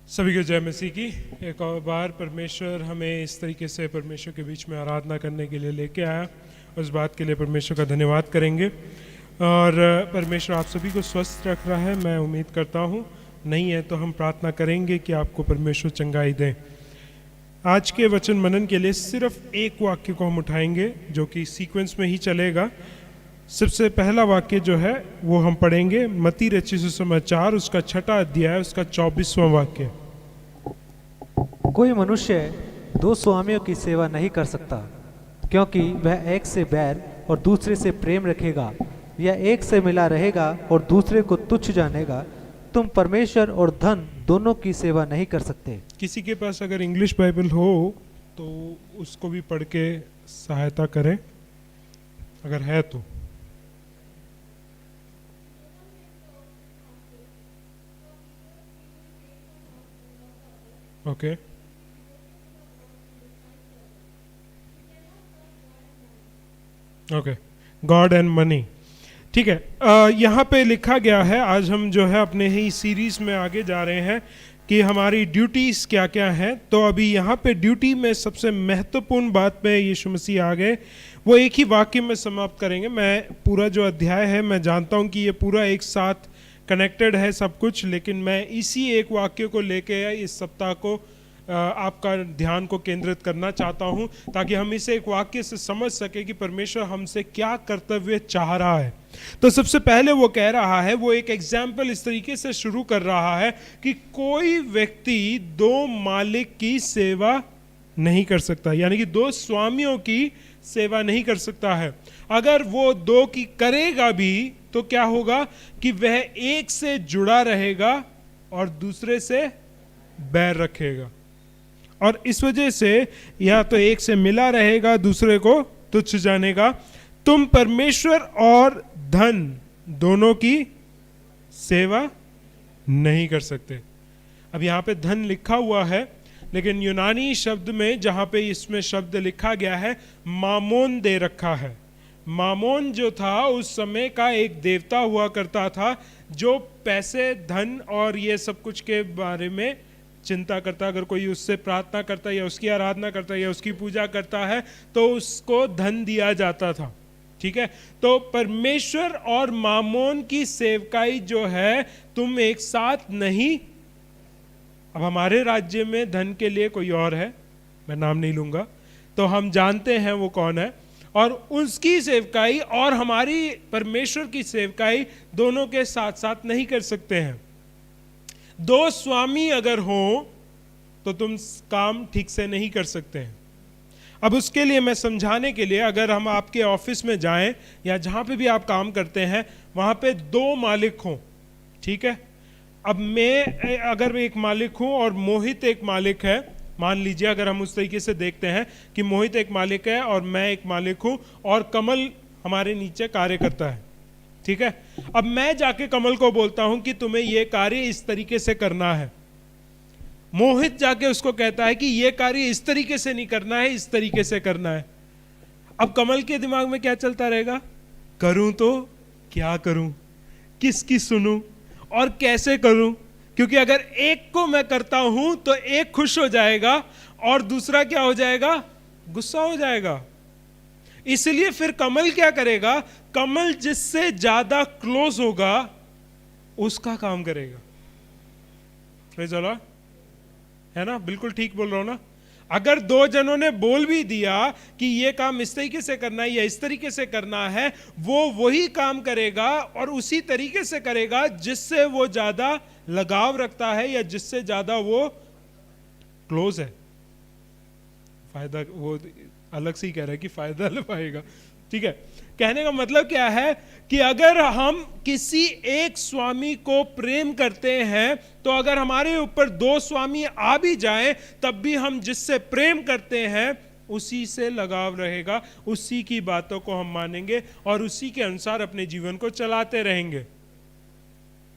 सभी को जय मसीह की। एक और बार परमेश्वर हमें इस तरीके से परमेश्वर के बीच में आराधना करने के लिए लेके आया। उस बात के लिए परमेश्वर का धन्यवाद करेंगे। और परमेश्वर आप सभी को स्वस्थ रख रहा है, मैं उम्मीद करता हूँ। नहीं है तो हम प्रार्थना करेंगे कि आपको परमेश्वर चंगाई दें। आज के वचन मनन के लिए सिर्फ एक वाक्य को हम उठाएंगे जो कि सीक्वेंस में ही चलेगा। सबसे पहला वाक्य जो है वो हम पढ़ेंगे मत्ती रचित सुसमाचार उसका 6वां अध्याय उसका 24वां वाक्य। कोई मनुष्य दो स्वामियों की सेवा नहीं कर सकता, क्योंकि वह एक से बैर और दूसरे से प्रेम रखेगा, या एक से मिला रहेगा और दूसरे को तुच्छ जानेगा। तुम परमेश्वर और धन दोनों की सेवा नहीं कर सकते। किसी के पास अगर इंग्लिश बाइबल हो तो उसको भी पढ़ के सहायता करें अगर है तो। Okay okay, God and money. ठीक है, यहाँ पे लिखा गया है, आज हम जो है अपने ही सीरीज में आगे जा रहे हैं कि हमारी ड्यूटीज क्या क्या हैं। तो अभी यहाँ पे ड्यूटी में सबसे महत्वपूर्ण बात पे यीशु मसीह आ गए, वो एक ही वाक्य में समाप्त करेंगे। मैं पूरा जो अध्याय है मैं जानता हूँ कि ये पूरा एक साथ कनेक्टेड है सब कुछ, लेकिन मैं इसी एक वाक्य को लेके इस सप्ताह को आपका ध्यान को केंद्रित करना चाहता हूं, ताकि हम इसे एक वाक्य से समझ सके कि परमेश्वर हमसे क्या कर्तव्य चाह रहा है। तो सबसे पहले वो कह रहा है, वो एक एग्जाम्पल इस तरीके से शुरू कर रहा है कि कोई व्यक्ति दो मालिक की सेवा नहीं कर सकता, यानी कि दो स्वामियों की सेवा नहीं कर सकता है। अगर वो दो की करेगा भी तो क्या होगा कि वह एक से जुड़ा रहेगा और दूसरे से बैर रखेगा, और इस वजह से या तो एक से मिला रहेगा दूसरे को तुच्छ जानेगा। तुम परमेश्वर और धन दोनों की सेवा नहीं कर सकते। अब यहाँ पे धन लिखा हुआ है, लेकिन यूनानी शब्द में जहाँ पे इसमें शब्द लिखा गया है मामोन दे रखा है। मामोन जो था उस समय का एक देवता हुआ करता था जो पैसे, धन और ये सब कुछ के बारे में चिंता करता। अगर कोई उससे प्रार्थना करता है या उसकी आराधना करता है या उसकी पूजा करता है तो उसको धन दिया जाता था। ठीक है, तो परमेश्वर और मामोन की सेवकाई जो है तुम एक साथ नहीं। अब हमारे राज्य में धन के लिए कोई और है, मैं नाम नहीं लूंगा, तो हम जानते हैं वो कौन है, और उसकी सेवकाई और हमारी परमेश्वर की सेवकाई दोनों के साथ साथ नहीं कर सकते हैं। दो स्वामी अगर हो तो तुम काम ठीक से नहीं कर सकते हैं। अब उसके लिए मैं समझाने के लिए, अगर हम आपके ऑफिस में जाएं या जहां पे भी आप काम करते हैं वहां पे दो मालिक हों, ठीक है। अब मैं अगर एक मालिक हूं और मोहित एक मालिक है, मान लीजिए अगर हम उस तरीके से देखते हैं कि मोहित एक मालिक है और मैं एक मालिक हूं और कमल हमारे नीचे कार्य करता है, ठीक है। अब मैं जाके कमल को बोलता हूं कि तुम्हें यह कार्य इस तरीके से करना है। मोहित जाके उसको कहता है कि यह कार्य इस तरीके से नहीं करना है, इस तरीके से करना है। अब कमल के दिमाग में क्या चलता रहेगा? करूं तो क्या करूं, किसकी सुनूं और कैसे करूं, क्योंकि अगर एक को मैं करता हूं तो एक खुश हो जाएगा और दूसरा क्या हो जाएगा? गुस्सा हो जाएगा। इसलिए फिर कमल क्या करेगा? कमल जिससे ज्यादा क्लोज होगा उसका काम करेगा। प्रेज़ द लॉर्ड, है ना? बिल्कुल ठीक बोल रहा हूं ना? अगर दो जनों ने बोल भी दिया कि ये काम इस तरीके से करना है या इस तरीके से करना है, वो वही काम करेगा और उसी तरीके से करेगा जिससे वो ज्यादा लगाव रखता है या जिससे ज्यादा वो क्लोज है। फायदा वो अलग से ही कह रहा है कि फायदा ले पाएगा, ठीक है। कहने का मतलब क्या है कि अगर हम किसी एक स्वामी को प्रेम करते हैं तो अगर हमारे ऊपर दो स्वामी आ भी जाएं तब भी हम जिससे प्रेम करते हैं उसी से लगाव रहेगा, उसी की बातों को हम मानेंगे और उसी के अनुसार अपने जीवन को चलाते रहेंगे।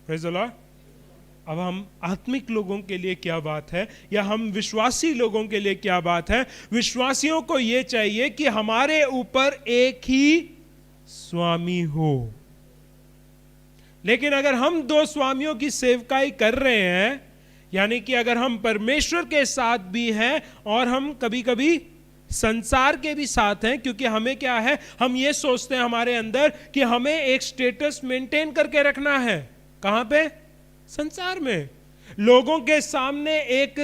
Praise the Lord. अब हम आत्मिक लोगों के लिए क्या बात है, या हम विश्वासी लोगों के लिए क्या बात है? विश्वासियों को यह चाहिए कि हमारे ऊपर एक ही स्वामी हो। लेकिन अगर हम दो स्वामियों की सेवकाई कर रहे हैं यानी कि अगर हम परमेश्वर के साथ भी हैं और हम कभी कभी संसार के भी साथ हैं, क्योंकि हमें क्या है, हम ये सोचते हैं हमारे अंदर कि हमें एक स्टेटस मेंटेन करके रखना है। कहां पे? संसार में। लोगों के सामने एक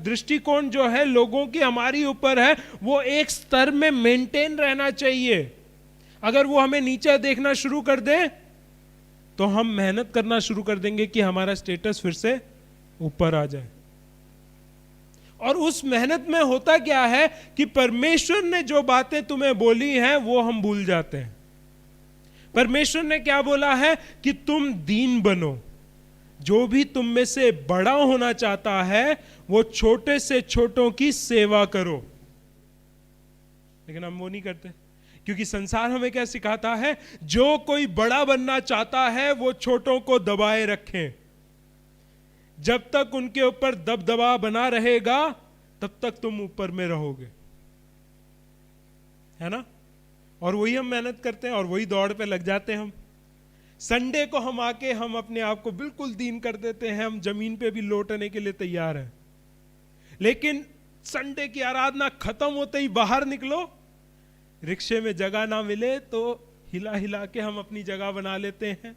दृष्टिकोण जो है लोगों की हमारी ऊपर है, वो एक स्तर में मेंटेन रहना चाहिए। अगर वो हमें नीचे देखना शुरू कर दे तो हम मेहनत करना शुरू कर देंगे कि हमारा स्टेटस फिर से ऊपर आ जाए। और उस मेहनत में होता क्या है कि परमेश्वर ने जो बातें तुम्हें बोली हैं वो हम भूल जाते हैं। परमेश्वर ने क्या बोला है कि तुम दीन बनो, जो भी तुम में से बड़ा होना चाहता है वो छोटे से छोटों की सेवा करो। लेकिन हम वो नहीं करते, क्योंकि संसार हमें क्या सिखाता है, जो कोई बड़ा बनना चाहता है वो छोटों को दबाए रखें। जब तक उनके ऊपर दबदबा बना रहेगा तब तक तुम ऊपर में रहोगे, है ना। और वही हम मेहनत करते हैं और वही दौड़ पे लग जाते हैं हम। संडे को हम आके हम अपने आप को बिल्कुल दीन कर देते हैं, हम जमीन पे भी लौटने के लिए तैयार हैं। लेकिन संडे की आराधना खत्म होते ही बाहर निकलो, रिक्शे में जगह ना मिले तो हिला हिला के हम अपनी जगह बना लेते हैं।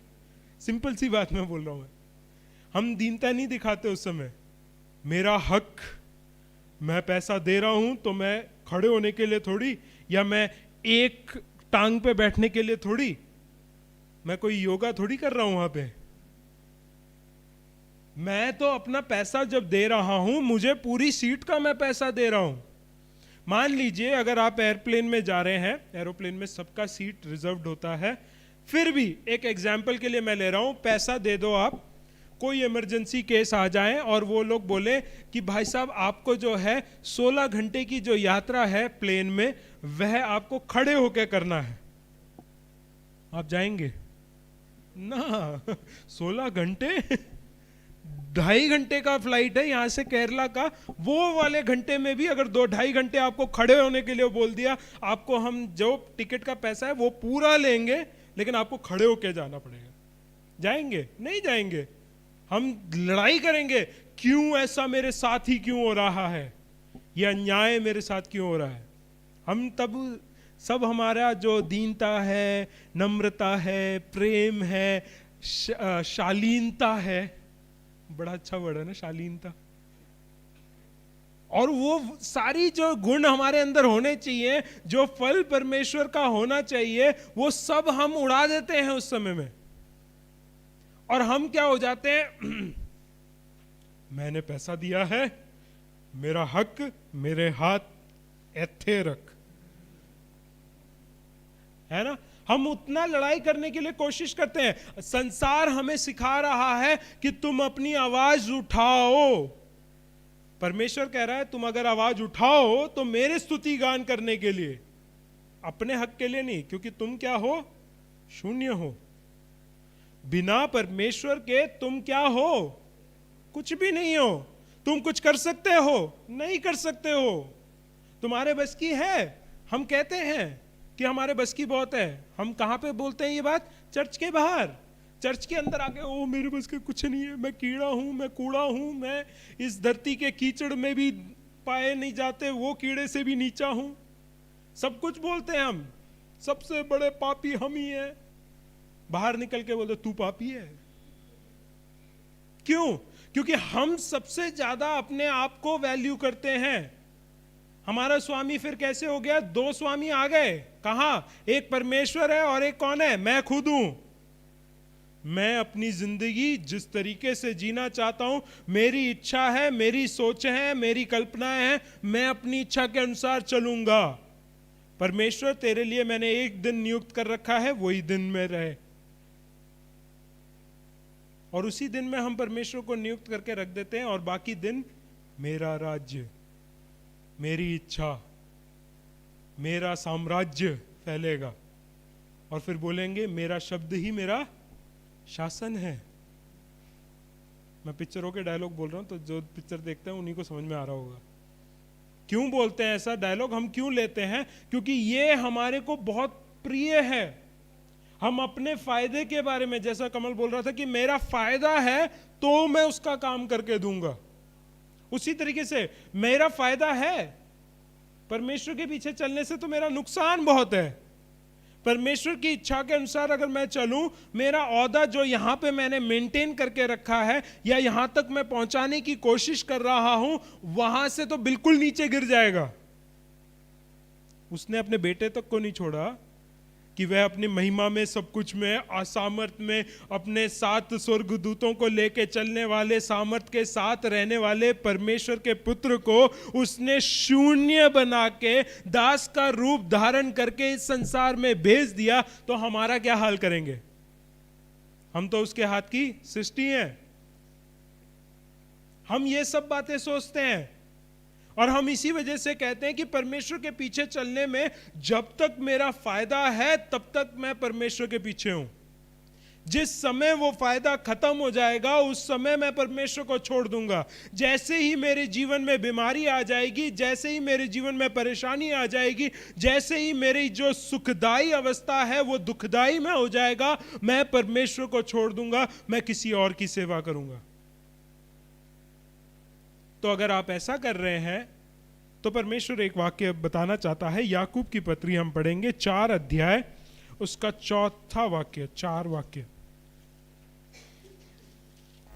सिंपल सी बात मैं बोल रहा हूं। हम दीनता नहीं दिखाते उस समय। मेरा हक, मैं पैसा दे रहा हूं तो मैं खड़े होने के लिए थोड़ी, या मैं एक टांग पे बैठने के लिए थोड़ी, मैं कोई योगा थोड़ी कर रहा हूं वहां पे। मैं तो अपना पैसा जब दे रहा हूं, मुझे पूरी सीट का मैं पैसा दे रहा हूं। मान लीजिए अगर आप एयरप्लेन में जा रहे हैं, एरोप्लेन में सबका सीट रिजर्व्ड होता है, फिर भी एक एग्जाम्पल के लिए मैं ले रहा हूं, पैसा दे दो आप, कोई इमरजेंसी केस आ जाए और वो लोग बोले कि भाई साहब आपको जो है 16 घंटे की जो यात्रा है प्लेन में वह आपको खड़े होकर करना है, आप जाएंगे ना? 16 घंटे 2.5 घंटे का फ्लाइट है यहां से केरला का, वो वाले घंटे में भी अगर 2-2.5 घंटे आपको खड़े होने के लिए बोल दिया, आपको हम जो टिकट का पैसा है वो पूरा लेंगे, लेकिन आपको खड़े होकर जाना पड़ेगा। जाएंगे? नहीं जाएंगे। हम लड़ाई करेंगे, क्यों ऐसा मेरे साथ ही क्यों हो रहा है, यह अन्याय मेरे साथ क्यों हो रहा है। हम तब सब हमारा जो दीनता है, नम्रता है, प्रेम है, शालीनता है, बड़ा अच्छा वर्ड है ना शालीनता, और वो सारी जो गुण हमारे अंदर होने चाहिए, जो फल परमेश्वर का होना चाहिए, वो सब हम उड़ा देते हैं उस समय में। और हम क्या हो जाते हैं, मैंने पैसा दिया है, मेरा हक मेरे हाथ ऐथे रख, है ना। हम उतना लड़ाई करने के लिए कोशिश करते हैं। संसार हमें सिखा रहा है कि तुम अपनी आवाज उठाओ। परमेश्वर कह रहा है तुम अगर आवाज उठाओ तो मेरे स्तुति गान करने के लिए, अपने हक के लिए नहीं, क्योंकि तुम क्या हो, शून्य हो। बिना परमेश्वर के तुम क्या हो, कुछ भी नहीं हो। तुम कुछ कर सकते हो, नहीं कर सकते हो। तुम्हारे बस की है, हम कहते हैं कि हमारे बस की बहुत है। हम कहां पे बोलते हैं ये बात? चर्च के बाहर। चर्च के अंदर आके ओ मेरे बस के कुछ नहीं है, मैं कीड़ा हूं, मैं कूड़ा हूं, मैं इस धरती के कीचड़ में भी पाए नहीं जाते, वो कीड़े से भी नीचा हूं। सब कुछ बोलते हैं हम, सबसे बड़े पापी हम ही हैं। बाहर निकल के बोलते तू पापी है। क्यों? क्योंकि हम सबसे ज्यादा अपने आप को वैल्यू करते हैं। हमारा स्वामी फिर कैसे हो गया? 2 स्वामी आ गए। कहां? एक परमेश्वर है और एक कौन है? मैं खुद हूं। मैं अपनी जिंदगी जिस तरीके से जीना चाहता हूं, मेरी इच्छा है, मेरी सोच है, मेरी कल्पनाएं हैं, मैं अपनी इच्छा के अनुसार चलूंगा। परमेश्वर तेरे लिए मैंने एक दिन नियुक्त कर रखा है, वही दिन में रहे। और उसी दिन में हम परमेश्वर को नियुक्त करके रख देते हैं और बाकी दिन मेरा राज्य, मेरी इच्छा, मेरा साम्राज्य फैलेगा। और फिर बोलेंगे मेरा शब्द ही मेरा शासन है। मैं पिक्चरों के डायलॉग बोल रहा हूं, तो जो पिक्चर देखते हैं उन्हीं को समझ में आ रहा होगा। क्यों बोलते हैं ऐसा डायलॉग, हम क्यों लेते हैं? क्योंकि ये हमारे को बहुत प्रिय है। हम अपने फायदे के बारे में, जैसा कमल बोल रहा था कि मेरा फायदा है तो मैं उसका काम करके दूंगा, उसी तरीके से मेरा फायदा है, परमेश्वर के पीछे चलने से तो मेरा नुकसान बहुत है। परमेश्वर की इच्छा के अनुसार अगर मैं चलूं, मेरा औहदा जो यहां पे मैंने मेंटेन करके रखा है या यहां तक मैं पहुंचाने की कोशिश कर रहा हूं, वहां से तो बिल्कुल नीचे गिर जाएगा। उसने अपने बेटे तक को नहीं छोड़ा कि वह अपनी महिमा में, सब कुछ में, असामर्थ्य में, अपने साथ स्वर्गदूतों को लेके चलने वाले, सामर्थ के साथ रहने वाले परमेश्वर के पुत्र को उसने शून्य बना के दास का रूप धारण करके इस संसार में भेज दिया। तो हमारा क्या हाल करेंगे? हम तो उसके हाथ की सृष्टि हैं। हम ये सब बातें सोचते हैं और हम इसी वजह से कहते हैं कि परमेश्वर के पीछे चलने में जब तक मेरा फायदा है तब तक मैं परमेश्वर के पीछे हूं। जिस समय वो फायदा खत्म हो जाएगा उस समय मैं परमेश्वर को छोड़ दूंगा। जैसे ही मेरे जीवन में बीमारी आ जाएगी, जैसे ही मेरे जीवन में परेशानी आ जाएगी, जैसे ही मेरी जो सुखदाई अवस्था है वो दुखदाई में हो जाएगा, मैं परमेश्वर को छोड़ दूंगा, मैं किसी और की सेवा करूंगा। तो अगर आप ऐसा कर रहे हैं तो परमेश्वर एक वाक्य बताना चाहता है। याकूब की पत्री हम पढ़ेंगे 4 अध्याय, उसका 4था वाक्य, 4 वाक्य।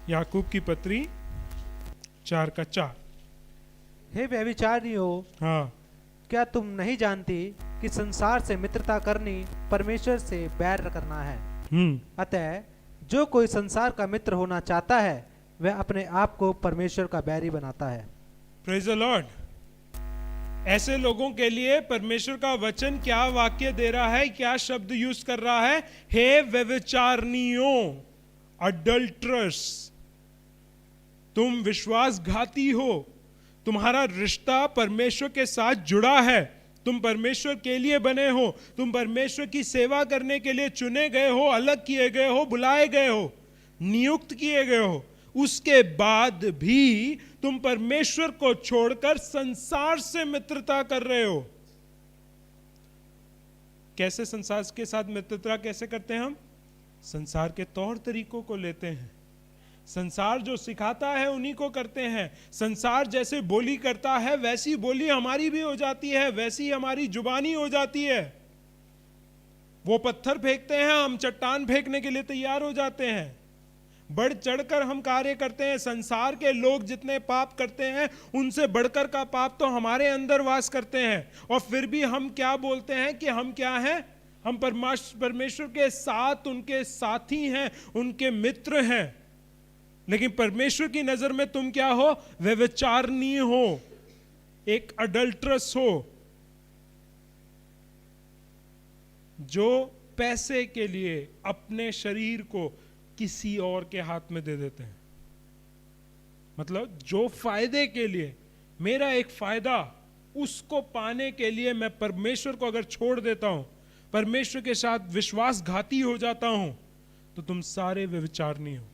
याकूब की पत्री 4 का 4। हे व्यभिचारियों, हाँ, क्या तुम नहीं जानती कि संसार से मित्रता करनी परमेश्वर से बैर करना है? अतः जो कोई संसार का मित्र होना चाहता है वह अपने आप को परमेश्वर का बैरी बनाता है। Praise the Lord. ऐसे लोगों के लिए परमेश्वर का वचन क्या वाक्य दे रहा है, क्या शब्द यूज कर रहा है? हे व्यभिचारिणियों, अडल्ट्रस, तुम विश्वासघाती हो, तुम्हारा रिश्ता परमेश्वर के साथ जुड़ा है, तुम परमेश्वर के लिए बने हो, तुम परमेश्वर की सेवा करने के लिए चुने गए हो, अलग किए गए हो, बुलाए गए हो, नियुक्त किए गए हो। उसके बाद भी तुम परमेश्वर को छोड़कर संसार से मित्रता कर रहे हो। कैसे संसार के साथ मित्रता कैसे करते हैं? हम संसार के तौर तरीकों को लेते हैं, संसार जो सिखाता है उन्हीं को करते हैं। संसार जैसे बोली करता है वैसी बोली हमारी भी हो जाती है, वैसी हमारी जुबानी हो जाती है। वो पत्थर फेंकते हैं, हम चट्टान फेंकने के लिए तैयार हो जाते हैं। बढ़ चढ़कर हम कार्य करते हैं। संसार के लोग जितने पाप करते हैं उनसे बढ़कर का पाप तो हमारे अंदर वास करते हैं, और फिर भी हम क्या बोलते हैं कि हम क्या हैं? हम परमेश्वर के साथ उनके साथी हैं, उनके मित्र हैं। लेकिन परमेश्वर की नजर में तुम क्या हो? व्यभिचारिणी हो, एक अडल्ट्रस हो, जो पैसे के लिए अपने शरीर को किसी और के हाथ में दे देते हैं। मतलब जो फायदे के लिए, मेरा एक फायदा, उसको पाने के लिए मैं परमेश्वर को अगर छोड़ देता हूं, परमेश्वर के साथ विश्वासघाती हो जाता हूं, तो तुम सारे व्यभिचारिणी हो।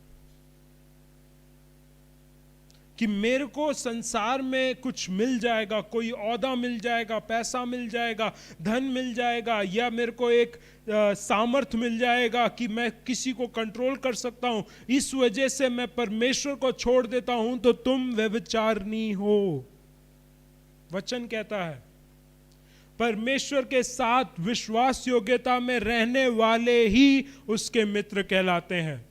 कि मेरे को संसार में कुछ मिल जाएगा, कोई औहदा मिल जाएगा, पैसा मिल जाएगा, धन मिल जाएगा, या मेरे को एक सामर्थ्य मिल जाएगा कि मैं किसी को कंट्रोल कर सकता हूं, इस वजह से मैं परमेश्वर को छोड़ देता हूं, तो तुम व्यभिचारिणी हो। वचन कहता है परमेश्वर के साथ विश्वास योग्यता में रहने वाले ही उसके मित्र कहलाते हैं।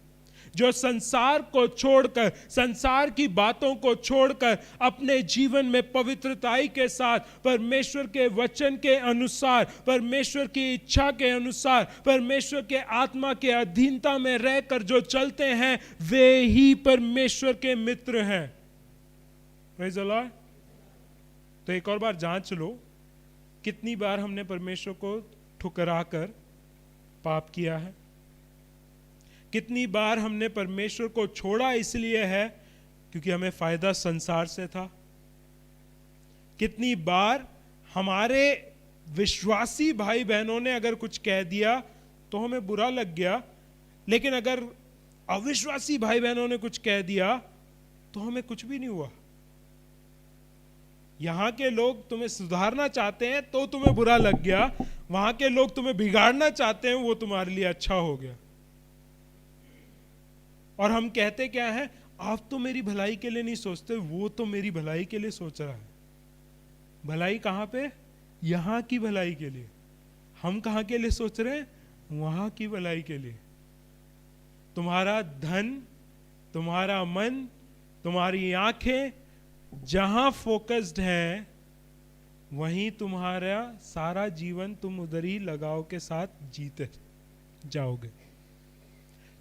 जो संसार को छोड़कर, संसार की बातों को छोड़कर अपने जीवन में पवित्रताई के साथ परमेश्वर के वचन के अनुसार, परमेश्वर की इच्छा के अनुसार, परमेश्वर के आत्मा के अधीनता में रहकर जो चलते हैं, वे ही परमेश्वर के मित्र हैं। Praise the Lord. तो एक और बार जांच लो, कितनी बार हमने परमेश्वर को ठुकराकर पाप किया है? कितनी बार हमने परमेश्वर को छोड़ा इसलिए है क्योंकि हमें फायदा संसार से था? कितनी बार हमारे विश्वासी भाई बहनों ने अगर कुछ कह दिया तो हमें बुरा लग गया, लेकिन अगर अविश्वासी भाई बहनों ने कुछ कह दिया तो हमें कुछ भी नहीं हुआ। यहां के लोग तुम्हें सुधारना चाहते हैं तो तुम्हें बुरा लग गया, वहां के लोग तुम्हें बिगाड़ना चाहते हैं, वो तुम्हारे लिए अच्छा हो गया। और हम कहते क्या है, आप तो मेरी भलाई के लिए नहीं सोचते, वो तो मेरी भलाई के लिए सोच रहा है। भलाई कहां पे? यहां की भलाई के लिए। हम कहां के लिए सोच रहे हैं? वहां की भलाई के लिए। तुम्हारा धन, तुम्हारा मन, तुम्हारी आंखें जहां फोकस्ड है, वहीं तुम्हारा सारा जीवन तुम उधर ही लगाव के साथ जीते जाओगे।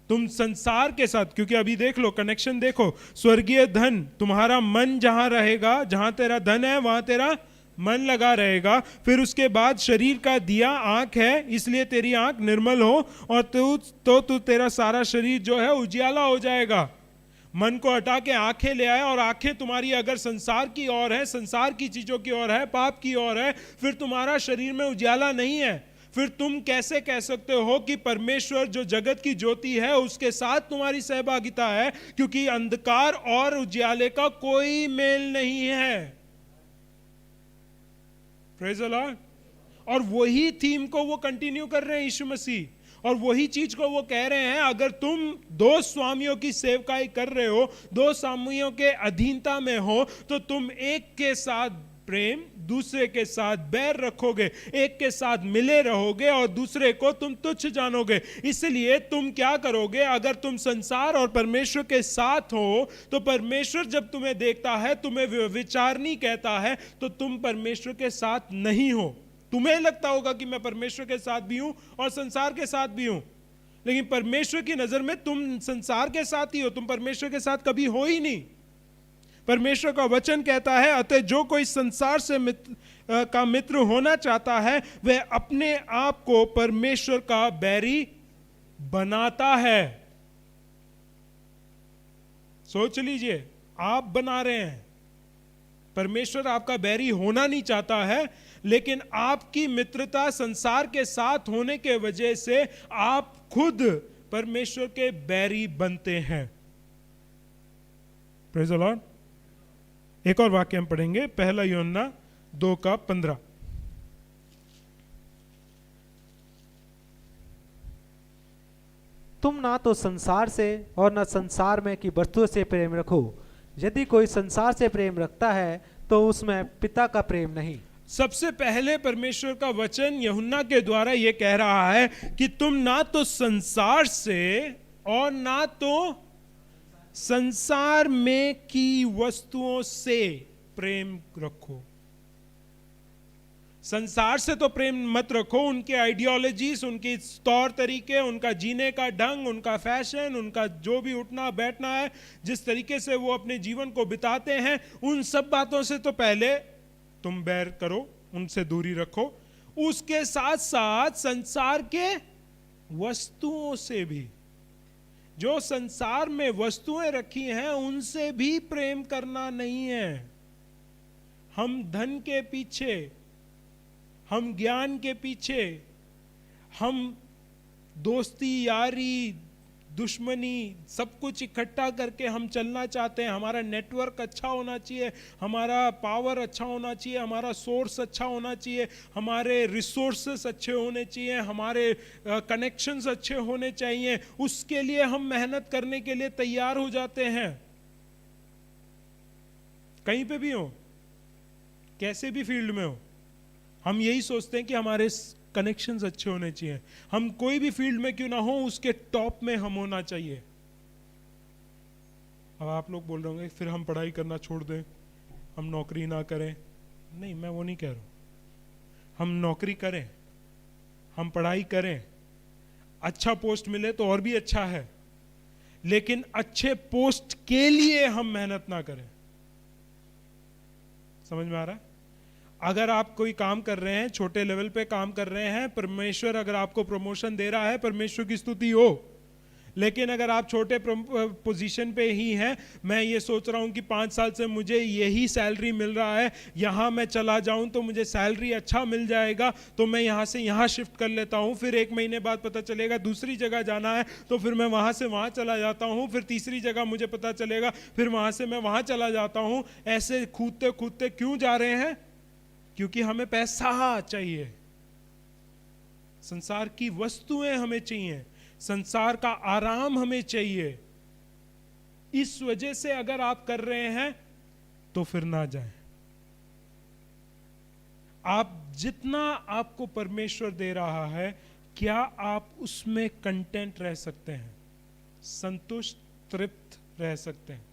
तुम संसार के साथ, क्योंकि अभी देख लो कनेक्शन देखो, स्वर्गीय धन, तुम्हारा मन जहां रहेगा, जहां तेरा धन है वहां तेरा मन लगा रहेगा। फिर उसके बाद शरीर का दिया आंख है, इसलिए तेरी आंख निर्मल हो और तू तेरा सारा शरीर जो है उजियाला हो जाएगा। मन को हटा के आंखें ले आए, और आंखें तुम्हारी अगर संसार की ओर है, संसार की चीजों की ओर है, पाप की ओर है, फिर तुम्हारा शरीर में उजियाला नहीं है। फिर तुम कैसे कह सकते हो कि परमेश्वर जो जगत की ज्योति है उसके साथ तुम्हारी सहभागिता है? क्योंकि अंधकार और उजियाले का कोई मेल नहीं है। Praise the Lord. और वही थीम को वो कंटिन्यू कर रहे हैं यीशु मसीह, और वही चीज को वो कह रहे हैं, अगर तुम दो स्वामियों की सेवकाई कर रहे हो, दो स्वामियों के अधीनता में हो, तो तुम एक के साथ प्रेम, दूसरे के साथ बैर रखोगे, एक के साथ मिले रहोगे और दूसरे को तुम तुच्छ जानोगे। इसलिए तुम क्या करोगे? अगर तुम संसार और परमेश्वर के साथ हो, तो परमेश्वर जब तुम्हें देखता है, तुम्हें विचारनी कहता है, तो तुम परमेश्वर के साथ नहीं हो। तुम्हें लगता होगा कि मैं परमेश्वर के साथ भी हूं और संसार के साथ भी हूं, लेकिन परमेश्वर की नजर में तुम संसार के साथ ही हो, तुम परमेश्वर के साथ कभी हो ही नहीं। परमेश्वर का वचन कहता है, अतः जो कोई संसार से मित्र होना चाहता है, वह अपने आप को परमेश्वर का बैरी बनाता है। सोच लीजिए, आप बना रहे हैं। परमेश्वर आपका बैरी होना नहीं चाहता है, लेकिन आपकी मित्रता संसार के साथ होने के वजह से आप खुद परमेश्वर के बैरी बनते हैं। Praise the Lord. एक और वाक्य हम पढ़ेंगे, पहला यूहन्ना 2:15। तुम ना तो संसार से और न संसार में की वस्तुओं से प्रेम रखो। यदि कोई संसार से प्रेम रखता है तो उसमें पिता का प्रेम नहीं। सबसे पहले परमेश्वर का वचन यूहन्ना के द्वारा यह कह रहा है कि तुम ना तो संसार से और ना तो संसार में की वस्तुओं से प्रेम रखो। संसार से तो प्रेम मत रखो, उनके आइडियोलॉजीज, उनके तौर तरीके, उनका जीने का ढंग, उनका फैशन, उनका जो भी उठना बैठना है, जिस तरीके से वो अपने जीवन को बिताते हैं, उन सब बातों से तो पहले तुम बैर करो, उनसे दूरी रखो। उसके साथ साथ संसार के वस्तुओं से भी, जो संसार में वस्तुएं रखी हैं, उनसे भी प्रेम करना नहीं है। हम धन के पीछे, हम ज्ञान के पीछे, हम दोस्ती, यारी, दुश्मनी, सब कुछ इकट्ठा करके हम चलना चाहते हैं। हमारा नेटवर्क अच्छा होना चाहिए, हमारा पावर अच्छा होना चाहिए, हमारा सोर्स अच्छा होना चाहिए, हमारे रिसोर्सेस अच्छे होने चाहिए, हमारे कनेक्शंस अच्छे होने चाहिए। उसके लिए हम मेहनत करने के लिए तैयार हो जाते हैं। कहीं पे भी हो, कैसे भी फील्ड में हो, हम यही सोचते हैं कि हमारे कनेक्शंस अच्छे होने चाहिए। हम कोई भी फील्ड में क्यों ना हो, उसके टॉप में हम होना चाहिए। अब आप लोग बोल रहे होंगे फिर हम पढ़ाई करना छोड़ दें, हम नौकरी ना करें। नहीं, मैं वो नहीं कह रहा हूं। हम नौकरी करें, हम पढ़ाई करें, अच्छा पोस्ट मिले तो और भी अच्छा है, लेकिन अच्छे पोस्ट के लिए हम मेहनत ना करें। समझ में आ रहा है? अगर आप कोई काम कर रहे हैं, छोटे लेवल पे काम कर रहे हैं, परमेश्वर अगर आपको प्रमोशन दे रहा है, परमेश्वर की स्तुति हो। लेकिन अगर आप छोटे पोजीशन पे ही हैं, मैं ये सोच रहा हूं कि 5 साल से मुझे यही सैलरी मिल रहा है, यहां मैं चला जाऊं तो मुझे सैलरी अच्छा मिल जाएगा, तो मैं यहां से यहां शिफ्ट कर लेता हूं। फिर 1 महीने बाद पता चलेगा दूसरी जगह जाना है, तो फिर मैं वहां से वहां चला जाता हूं। फिर तीसरी जगह मुझे पता चलेगा, फिर वहां से मैं वहां चला जाता हूं। ऐसे कूदते कूदते क्यों जा रहे हैं? क्योंकि हमें पैसा चाहिए। संसार की वस्तुएं हमें चाहिए, संसार का आराम हमें चाहिए। इस वजह से अगर आप कर रहे हैं तो फिर ना जाएं। आप जितना आपको परमेश्वर दे रहा है, क्या आप उसमें कंटेंट रह सकते हैं, संतुष्ट तृप्त रह सकते हैं?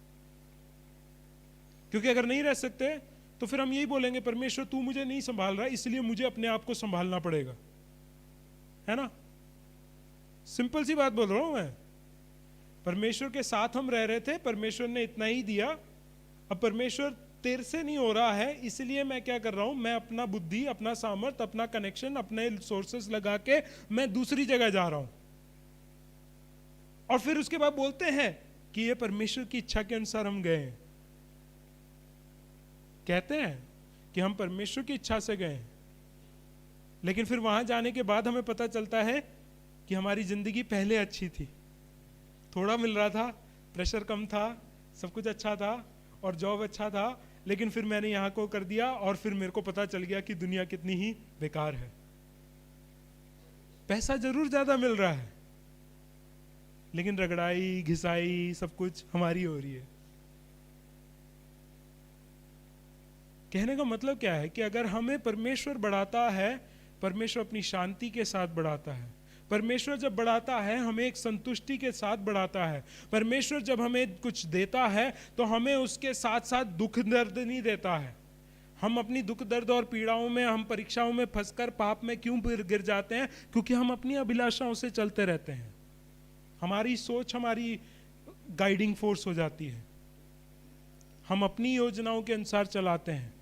क्योंकि अगर नहीं रह सकते तो फिर हम यही बोलेंगे, परमेश्वर तू मुझे नहीं संभाल रहा, इसलिए मुझे अपने आप को संभालना पड़ेगा, है ना? सिंपल सी बात बोल रहा हूं मैं। परमेश्वर के साथ हम रह रहे थे, परमेश्वर ने इतना ही दिया, अब परमेश्वर तेरे से नहीं हो रहा है, इसलिए मैं क्या कर रहा हूं, मैं अपना बुद्धि, अपना सामर्थ्य, अपना कनेक्शन, अपने सोर्सेस लगा के मैं दूसरी जगह जा रहा हूं। और फिर उसके बाद बोलते हैं कि ये परमेश्वर की इच्छा के अनुसार हम गए हैं। कहते हैं कि हम परमेश्वर की इच्छा से गए हैं, लेकिन फिर वहां जाने के बाद हमें पता चलता है कि हमारी जिंदगी पहले अच्छी थी, थोड़ा मिल रहा था, प्रेशर कम था, सब कुछ अच्छा था और जॉब अच्छा था, लेकिन फिर मैंने यहाँ को कर दिया और फिर मेरे को पता चल गया कि दुनिया कितनी ही बेकार है। पैसा जरूर ज्यादा मिल रहा है, लेकिन रगड़ाई घिसाई सब कुछ हमारी हो रही है। कहने का मतलब क्या है कि अगर हमें परमेश्वर बढ़ाता है, परमेश्वर अपनी शांति के साथ बढ़ाता है। परमेश्वर जब बढ़ाता है हमें एक संतुष्टि के साथ बढ़ाता है। परमेश्वर जब हमें कुछ देता है तो हमें उसके साथ साथ दुख दर्द नहीं देता है। हम अपनी दुख दर्द और पीड़ाओं में, हम परीक्षाओं में फंसकर पाप में क्यों गिर जाते हैं? क्योंकि हम अपनी अभिलाषाओं से चलते रहते हैं। हमारी सोच हमारी गाइडिंग फोर्स हो जाती है, हम अपनी योजनाओं के अनुसार चलाते हैं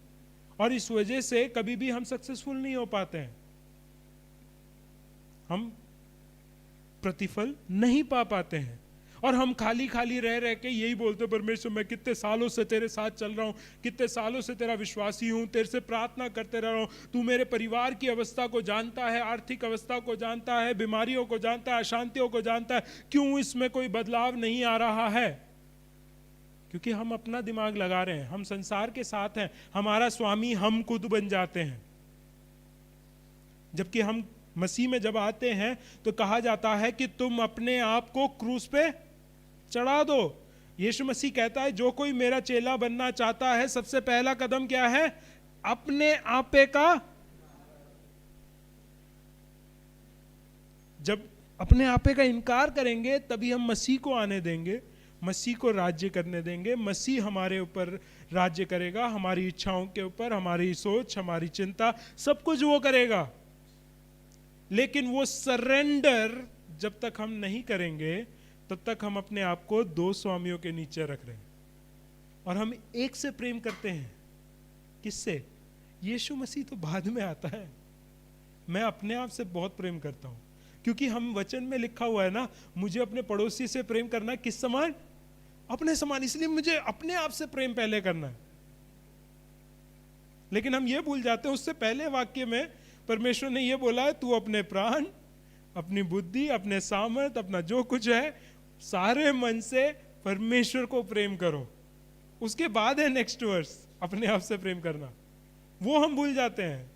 और इस वजह से कभी भी हम सक्सेसफुल नहीं हो पाते हैं, हम प्रतिफल नहीं पा पाते हैं। और हम खाली खाली रह रह के यही बोलते, परमेश्वर मैं कितने सालों से तेरे साथ चल रहा हूं, कितने सालों से तेरा विश्वासी हूं, तेरे से प्रार्थना करते रह रहा हूं, तू मेरे परिवार की अवस्था को जानता है, आर्थिक अवस्था को जानता है, बीमारियों को जानता है, अशांतियों को जानता है, क्यों इसमें कोई बदलाव नहीं आ रहा है? क्योंकि हम अपना दिमाग लगा रहे हैं, हम संसार के साथ हैं, हमारा स्वामी हम खुद बन जाते हैं। जबकि हम मसीह में जब आते हैं तो कहा जाता है कि तुम अपने आप को क्रूस पे चढ़ा दो। यीशु मसीह कहता है जो कोई मेरा चेला बनना चाहता है, सबसे पहला कदम क्या है? अपने आपे का। जब अपने आपे का इनकार करेंगे तभी हम मसीह को आने देंगे, मसीह को राज्य करने देंगे। मसीह हमारे ऊपर राज्य करेगा, हमारी इच्छाओं के ऊपर, हमारी सोच, हमारी चिंता, सब कुछ वो करेगा। लेकिन वो सरेंडर जब तक हम नहीं करेंगे तब तक हम अपने आप को दो स्वामियों के नीचे रख रहे हैं। और हम एक से प्रेम करते हैं, किससे? यीशु मसीह तो बाद में आता है। मैं अपने आप से बहुत प्रेम करता हूं, क्योंकि हम वचन में लिखा हुआ है ना, मुझे अपने पड़ोसी से प्रेम करना किस समान? अपने समान। इसलिए मुझे अपने आप से प्रेम पहले करना है। लेकिन हम ये भूल जाते हैं, उससे पहले वाक्य में परमेश्वर ने यह बोला है, तू अपने प्राण, अपनी बुद्धि, अपने सामर्थ, अपना जो कुछ है, सारे मन से परमेश्वर को प्रेम करो। उसके बाद है नेक्स्ट वर्स, अपने आप से प्रेम करना। वो हम भूल जाते हैं।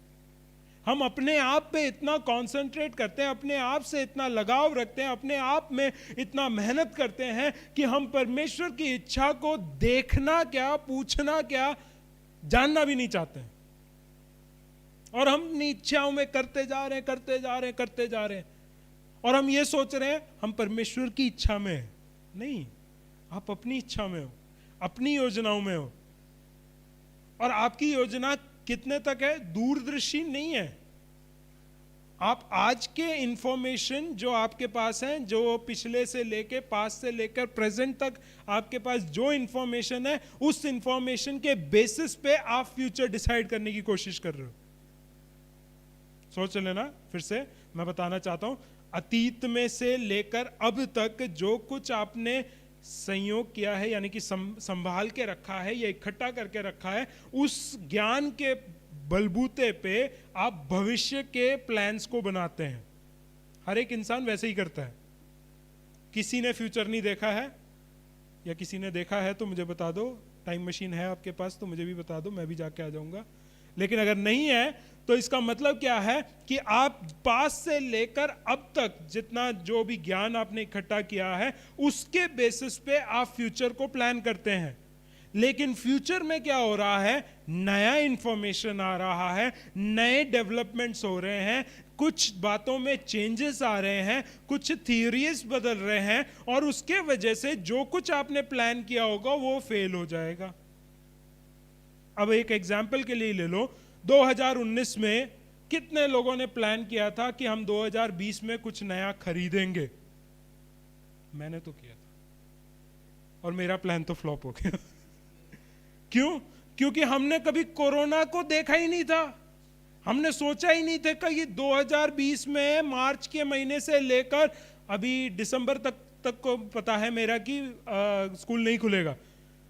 हम अपने आप पे इतना कॉन्सेंट्रेट करते हैं, अपने आप से इतना लगाव रखते हैं, अपने आप में इतना मेहनत करते हैं कि हम परमेश्वर की इच्छा को देखना क्या, पूछना क्या, जानना भी नहीं चाहते हैं। और हम अपनी इच्छाओं में करते जा रहे हैं, करते जा रहे हैं, करते जा रहे हैं। और हम ये सोच रहे हैं हम परमेश्वर की इच्छा में हैं। नहीं, आप अपनी इच्छा में हो, अपनी योजनाओं में हो। और आपकी योजना कितने तक है? दूरदर्शी नहीं है। आप आज के इंफॉर्मेशन जो आपके पास है, जो पिछले से लेके, पास्ट से लेकर प्रेजेंट तक आपके पास जो इंफॉर्मेशन है, उस इंफॉर्मेशन के बेसिस पे आप फ्यूचर डिसाइड करने की कोशिश कर रहे हो। सोच लेना, फिर से मैं बताना चाहता हूं, अतीत में से लेकर अब तक जो कुछ आपने संयोग किया है, यानी कि संभाल के रखा है या इकट्ठा करके रखा है, उस ज्ञान के बलबूते पे आप भविष्य के प्लान्स को बनाते हैं। हर एक इंसान वैसे ही करता है। किसी ने फ्यूचर नहीं देखा है, या किसी ने देखा है तो मुझे बता दो, टाइम मशीन है आपके पास तो मुझे भी बता दो, मैं भी जाके आ जाऊंगा। लेकिन अगर नहीं है तो इसका मतलब क्या है कि आप पास से लेकर अब तक जितना जो भी ज्ञान आपने इकट्ठा किया है उसके बेसिस पे आप फ्यूचर को प्लान करते हैं। लेकिन फ्यूचर में क्या हो रहा है, नया इंफॉर्मेशन आ रहा है, नए डेवलपमेंट्स हो रहे हैं, कुछ बातों में चेंजेस आ रहे हैं, कुछ थियरीज बदल रहे हैं, और उसके वजह से जो कुछ आपने प्लान किया होगा वो फेल हो जाएगा। अब एक एग्जाम्पल के लिए ले लो, 2019 में कितने लोगों ने प्लान किया था कि हम 2020 में कुछ नया खरीदेंगे? मैंने तो किया था और मेरा प्लान तो फ्लॉप हो गया। क्यों? क्योंकि हमने कभी कोरोना को देखा ही नहीं था, हमने सोचा ही नहीं था कि ये 2020 में मार्च के महीने से लेकर अभी दिसंबर तक को पता है मेरा कि स्कूल नहीं खुलेगा,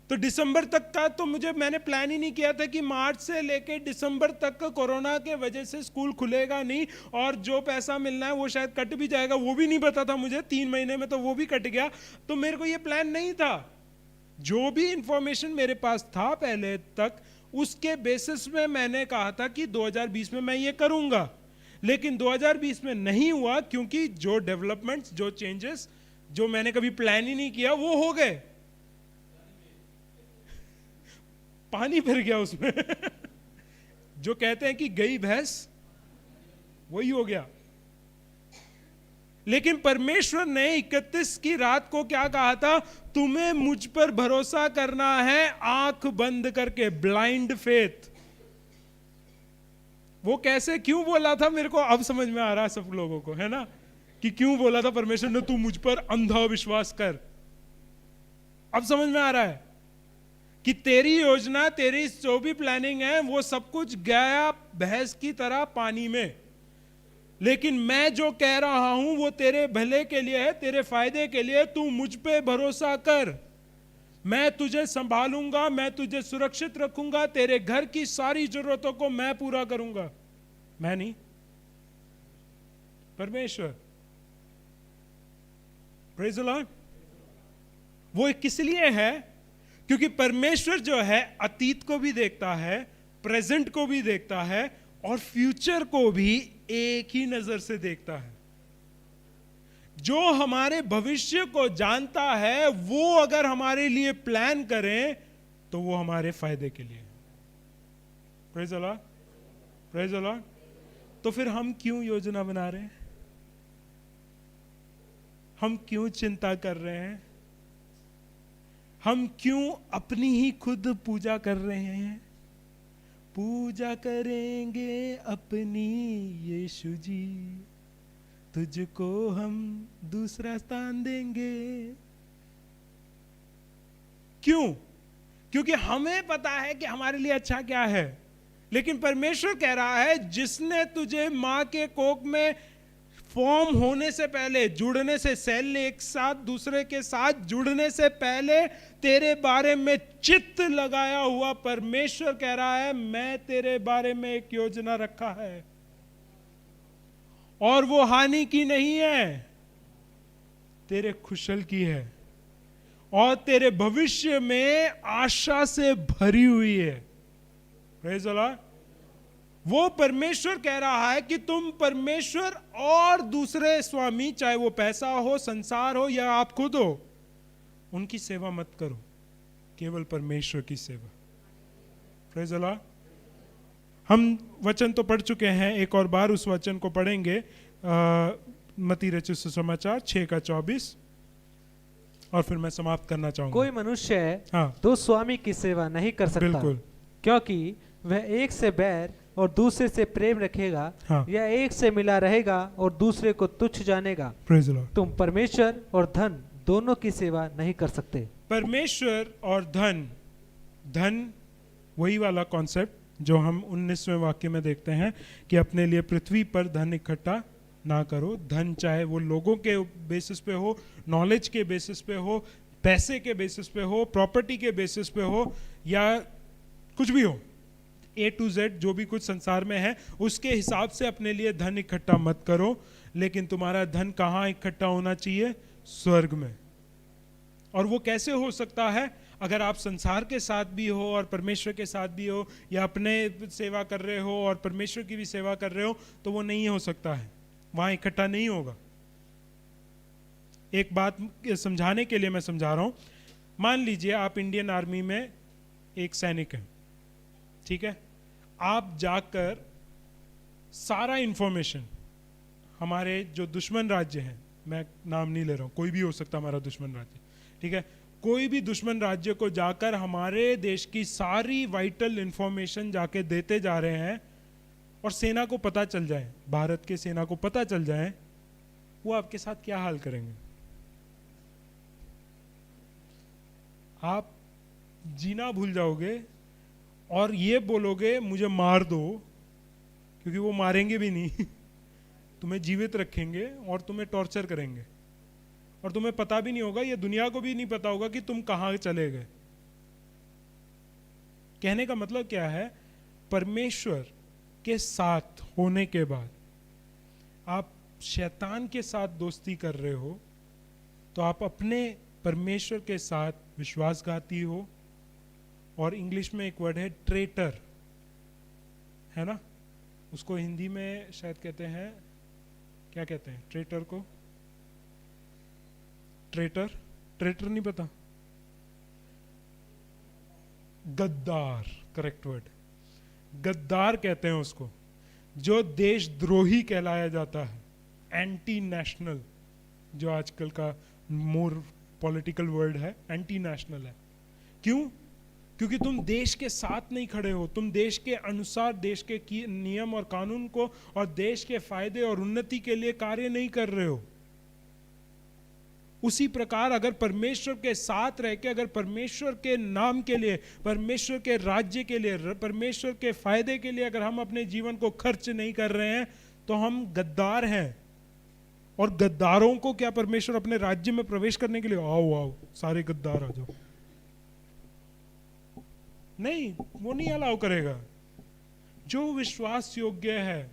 तो दिसंबर तक का तो मैंने प्लान ही नहीं किया था कि मार्च से लेकर दिसंबर तक कोरोना के वजह से स्कूल खुलेगा नहीं और जो पैसा मिलना है वो शायद कट भी जाएगा, वो भी नहीं पता था मुझे। 3 महीने में तो वो भी कट गया, तो मेरे को ये प्लान नहीं था। जो भी इंफॉर्मेशन मेरे पास था पहले तक उसके बेसिस में मैंने कहा था कि 2020 में मैं ये करूंगा, लेकिन 2020 में नहीं हुआ क्योंकि जो डेवलपमेंट्स, जो चेंजेस जो मैंने कभी प्लान ही नहीं किया वो हो गए, पानी भर गया उसमें। जो कहते हैं कि गई भैंस वही हो गया। लेकिन परमेश्वर ने 31 की रात को क्या कहा था? तुम्हें मुझ पर भरोसा करना है आंख बंद करके, ब्लाइंड फेथ। वो कैसे, क्यों बोला था? मेरे को अब समझ में आ रहा है सब लोगों को, है ना, कि क्यों बोला था परमेश्वर ने तू मुझ पर अंधा विश्वास कर। अब समझ में आ रहा है कि तेरी योजना, तेरी जो भी प्लानिंग है वो सब कुछ गया भैंस की तरह पानी में, लेकिन मैं जो कह रहा हूं वो तेरे भले के लिए है, तेरे फायदे के लिए। तू मुझ पे भरोसा कर, मैं तुझे संभालूंगा, मैं तुझे सुरक्षित रखूंगा, तेरे घर की सारी जरूरतों को मैं पूरा करूंगा। मैं नहीं, परमेश्वर। Praise the Lord. वो किस लिए है? क्योंकि परमेश्वर जो है अतीत को भी देखता है, प्रेजेंट को भी देखता है और फ्यूचर को भी एक ही नजर से देखता है। जो हमारे भविष्य को जानता है वो अगर हमारे लिए प्लान करें तो वो हमारे फायदे के लिए। Praise the Lord, praise the Lord. तो फिर हम क्यों योजना बना रहे हैं? हम क्यों चिंता कर रहे हैं? हम क्यों अपनी ही खुद पूजा कर रहे हैं? पूजा करेंगे अपनी यीशु जी, तुझको हम दूसरा स्थान देंगे। क्यों? क्योंकि हमें पता है कि हमारे लिए अच्छा क्या है। लेकिन परमेश्वर कह रहा है जिसने तुझे मां के कोख में फॉर्म होने से पहले, जुड़ने से, सेल एक साथ दूसरे के साथ जुड़ने से पहले तेरे बारे में चित्त लगाया हुआ परमेश्वर कह रहा है मैं तेरे बारे में एक योजना रखा है और वो हानि की नहीं है, तेरे कुशल की है और तेरे भविष्य में आशा से भरी हुई है। Praise the Lord. वो परमेश्वर कह रहा है कि तुम परमेश्वर और दूसरे स्वामी, चाहे वो पैसा हो, संसार हो या आप खुद हो, उनकी सेवा मत करो, केवल परमेश्वर की सेवा। Praise the Lord. हम वचन तो पढ़ चुके हैं, एक और बार उस वचन को पढ़ेंगे, मत्ती रचित सुसमाचार 6:24, और फिर मैं समाप्त करना चाहूंगा। कोई मनुष्य हाँ, दो स्वामी की सेवा नहीं कर सकता, बिल्कुल, क्योंकि वह एक से बैर और दूसरे से प्रेम रखेगा, हाँ, या एक से मिला रहेगा और दूसरे को तुच्छ जानेगा। Praise the Lord. तुम परमेश्वर और धन दोनों की सेवा नहीं कर सकते। परमेश्वर और धन, धन वही वाला कॉन्सेप्ट जो हम 19वें वाक्य में देखते हैं कि अपने लिए पृथ्वी पर धन इकट्ठा ना करो। धन चाहे वो लोगों के बेसिस पे हो, नॉलेज के बेसिस पे हो, पैसे के बेसिस पे हो, प्रॉपर्टी के बेसिस पे हो, या कुछ भी हो, A to Z जो भी कुछ संसार में है उसके हिसाब से अपने लिए धन इकट्ठा मत करो। लेकिन तुम्हारा धन कहाँ इकट्ठा होना चाहिए? स्वर्ग में। और वो कैसे हो सकता है? अगर आप संसार के साथ भी हो और परमेश्वर के साथ भी हो, या अपने सेवा कर रहे हो और परमेश्वर की भी सेवा कर रहे हो, तो वो नहीं हो सकता है, वहां इकट्ठा नहीं होगा। एक बात समझाने के लिए मैं समझा रहा हूं। मान लीजिए आप इंडियन आर्मी में एक सैनिक हैं, ठीक है? आप जाकर सारा इंफॉर्मेशन हमारे जो दुश्मन राज्य हैं, मैं नाम नहीं ले रहा हूं, कोई भी हो सकता हमारा दुश्मन राज्य, ठीक है? कोई भी दुश्मन राज्य को जाकर हमारे देश की सारी वाइटल इंफॉर्मेशन जाके देते जा रहे हैं, और सेना को पता चल जाए, भारत के सेना को पता चल जाए, वो आपके साथ क्या हाल करेंगे? आप जीना भूल जाओगे और ये बोलोगे मुझे मार दो, क्योंकि वो मारेंगे भी नहीं तुम्हें जीवित रखेंगे और तुम्हें टॉर्चर करेंगे, और तुम्हें पता भी नहीं होगा, ये दुनिया को भी नहीं पता होगा कि तुम कहां चले गए। कहने का मतलब क्या है? परमेश्वर के साथ होने के बाद आप शैतान के साथ दोस्ती कर रहे हो, तो आप अपने परमेश्वर के साथ विश्वासघाती हो। और इंग्लिश में एक वर्ड है ट्रेटर, है ना? उसको हिंदी में शायद कहते हैं, क्या कहते हैं ट्रेटर को? ट्रेटर नहीं पता? गद्दार, करेक्ट वर्ड, गद्दार कहते हैं उसको, जो देशद्रोही कहलाया जाता है, एंटी नेशनल, जो आजकल का मोर पॉलिटिकल वर्ड है, एंटी नेशनल है। क्यों? क्योंकि तुम देश के साथ नहीं खड़े हो, तुम देश के अनुसार, देश के नियम और कानून को और देश के फायदे और उन्नति के लिए कार्य नहीं कर रहे हो। उसी प्रकार अगर परमेश्वर के साथ रह के, अगर परमेश्वर के नाम के लिए, परमेश्वर के राज्य के लिए, परमेश्वर के फायदे के लिए अगर हम अपने जीवन को खर्च नहीं कर रहे हैं, तो हम गद्दार हैं। और गद्दारों को क्या परमेश्वर अपने राज्य में प्रवेश करने के लिए, आओ आओ सारे गद्दार आ जाओ, नहीं, वो नहीं अलाउ करेगा। जो विश्वास योग्य है,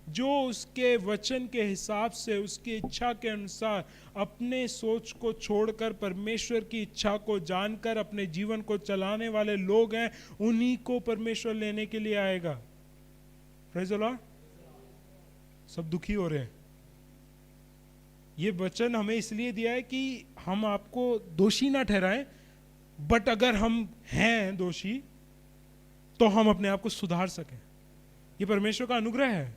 जो उसके वचन के हिसाब से, उसकी इच्छा के अनुसार अपने सोच को छोड़कर परमेश्वर की इच्छा को जानकर अपने जीवन को चलाने वाले लोग हैं, उन्हीं को परमेश्वर लेने के लिए आएगा। Praise the Lord. सब दुखी हो रहे हैं। ये वचन हमें इसलिए दिया है कि हम आपको दोषी ना ठहराएं, बट अगर हम हैं दोषी तो हम अपने आप को सुधार सकें। ये परमेश्वर का अनुग्रह है,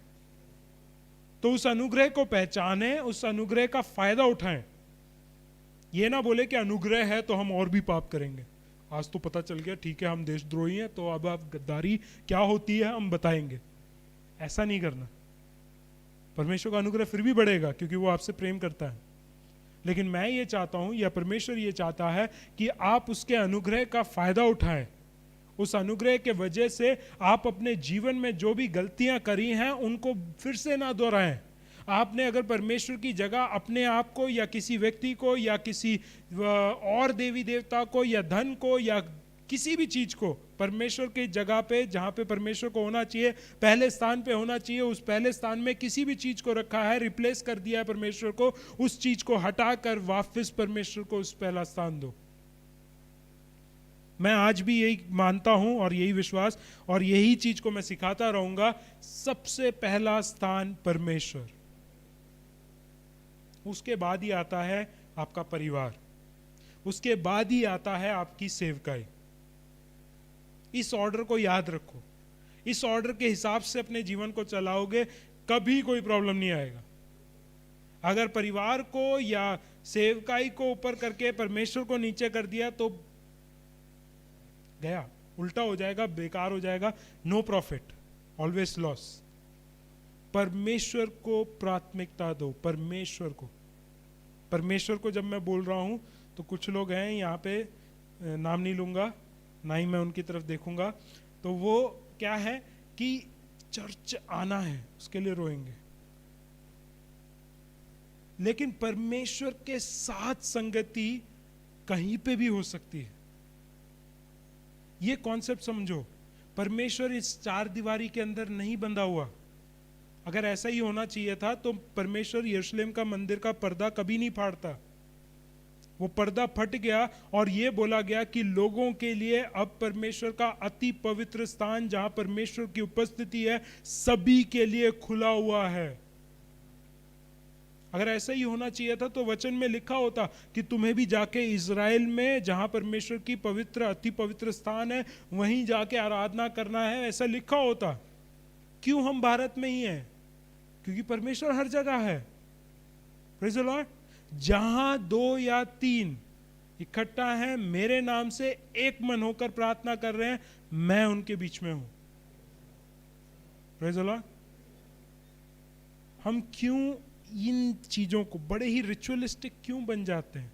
तो उस अनुग्रह को पहचानें, उस अनुग्रह का फायदा उठाएं। ये ना बोले कि अनुग्रह है तो हम और भी पाप करेंगे। आज तो पता चल गया, ठीक है हम देशद्रोही हैं, तो अब आप गद्दारी क्या होती है हम बताएंगे। ऐसा नहीं करना। परमेश्वर का अनुग्रह फिर भी बढ़ेगा, क्योंकि वो आपसे प्रेम करता है। लेकिन मैं ये चाहता हूं, या परमेश्वर ये चाहता है कि आप उसके अनुग्रह का फायदा उठाएं। उस अनुग्रह के वजह से आप अपने जीवन में जो भी गलतियां करी हैं उनको फिर से ना दोहराएं। आपने अगर परमेश्वर की जगह अपने आप को, या किसी व्यक्ति को, या किसी और देवी देवता को, या धन को, या किसी भी चीज को परमेश्वर की जगह पे, जहां पे परमेश्वर को होना चाहिए, पहले स्थान पे होना चाहिए, उस पहले स्थान में किसी भी चीज को रखा है, रिप्लेस कर दिया है परमेश्वर को, उस चीज को हटाकर वापस परमेश्वर को उस पहला स्थान दो। मैं आज भी यही मानता हूं और यही विश्वास और यही चीज को मैं सिखाता रहूंगा। सबसे पहला स्थान परमेश्वर, उसके बाद ही आता है आपका परिवार, उसके बाद ही आता है आपकी सेवकाई। इस ऑर्डर को याद रखो। इस ऑर्डर के हिसाब से अपने जीवन को चलाओगे, कभी कोई प्रॉब्लम नहीं आएगा। अगर परिवार को या सेवकाई को ऊपर करके परमेश्वर को नीचे कर दिया तो गया, उल्टा हो जाएगा, बेकार हो जाएगा, नो प्रॉफिट, ऑलवेज लॉस। परमेश्वर को प्राथमिकता दो। परमेश्वर को जब मैं बोल रहा हूं तो कुछ लोग हैं यहाँ पे, नाम नहीं लूंगा, ना ही मैं उनकी तरफ देखूंगा, तो वो क्या है कि चर्च आना है उसके लिए रोएंगे, लेकिन परमेश्वर के साथ संगति कहीं पे भी हो सकती है। ये कॉन्सेप्ट समझो। परमेश्वर इस चार दीवारी के अंदर नहीं बंधा हुआ। अगर ऐसा ही होना चाहिए था तो परमेश्वर यरूशलेम का मंदिर का पर्दा कभी नहीं फाड़ता। वो पर्दा फट गया और ये बोला गया कि लोगों के लिए अब परमेश्वर का अति पवित्र स्थान, जहां परमेश्वर की उपस्थिति है, सभी के लिए खुला हुआ है। अगर ऐसा ही होना चाहिए था तो वचन में लिखा होता कि तुम्हें भी जाके इज़राइल में, जहां परमेश्वर की पवित्र अति पवित्र स्थान है, वहीं जाके आराधना करना है, ऐसा लिखा होता। क्यों हम भारत में ही हैं? क्योंकि परमेश्वर हर जगह है। Praise the Lord. जहां 2 या 3 इकट्ठा हैं मेरे नाम से, एक मन होकर प्रार्थना कर रहे हैं, मैं उनके बीच में हूं। Praise the Lord. हम क्यों इन चीजों को बड़े ही रिचुअलिस्टिक क्यों बन जाते हैं?